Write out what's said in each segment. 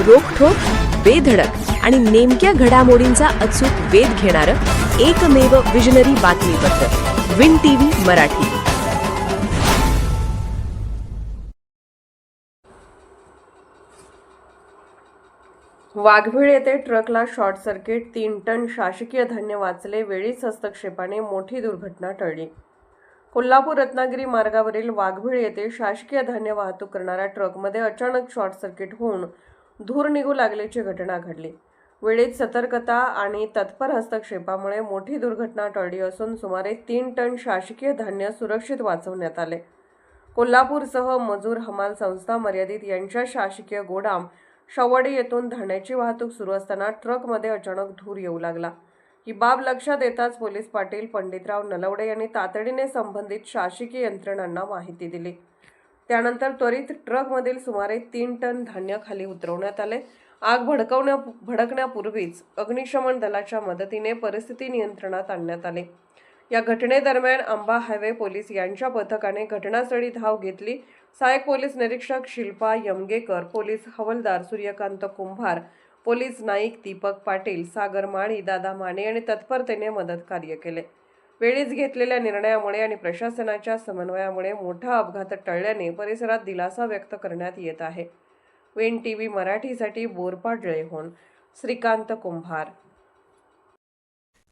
रोखठोक, बेधडक आणि नेमक्या घडामोडींचा अचूक वेध घेणारं एकमेव विजनरी बातमीपत्र विन टीव्ही मराठी. वाघवीळ येथे ट्रकला शॉर्ट सर्किट, 3 टन शासकीय धान्य वाचले. वेळीच हस्तक्षेपाने मोठी दुर्घटना टळली. कोल्हापूर रत्नागिरी मार्गावरील वाघवीळ येथे शासकीय धान्य वाहतूक करणाऱ्या ट्रकमध्ये अचानक शॉर्ट सर्किट होऊन धूर निघू लागल्याची घटना घडली. वेळीच सतर्कता आणि तत्पर हस्तक्षेपामुळे मोठी दुर्घटना टळली असून सुमारे 3 टन शासकीय धान्य सुरक्षित वाचवण्यात आले. कोल्हापूरसह मजूर हमाल संस्था मर्यादित यांच्या शासकीय गोदाम शवडी येथून धान्याची वाहतूक सुरू असताना ट्रकमध्ये अचानक धूर येऊ लागला. ही बाब लक्षात येताच पोलीस पाटील पंडितराव नलवडे यांनी तातडीने संबंधित शासकीय यंत्रणांना माहिती दिली. त्यानंतर त्वरित ट्रकमधील सुमारे 3 टन धान्य खाली उतरवण्यात आले. आग भडकण्यापूर्वीच अग्निशमन दलाच्या मदतीने परिस्थिती नियंत्रणात आणण्यात आली. या घटनेदरम्यान आंबा हायवे पोलीस यांच्या पथकाने घटनास्थळी धाव घेतली. सहाय्यक पोलीस निरीक्षक शिल्पा यमगेकर, पोलीस हवालदार सूर्यकांत कुंभार, पोलीस नाईक दीपक पाटील, सागर माळी, दादा माने यांनी तत्परतेने मदत कार्य केले. वेळीच घेतलेल्या निर्णयामुळे आणि प्रशासनाच्या समन्वयामुळे मोठा अपघात टळल्याने परिसरात दिलासा व्यक्त करण्यात येत आहे. विन टीव्ही मराठीसाठी बोरपाट जयहोन, श्रीकांत कुंभार.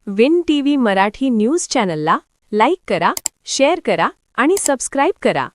विन टीव्ही मराठी न्यूज चॅनलला लाईक करा, शेअर करा आणि सबस्क्राईब करा.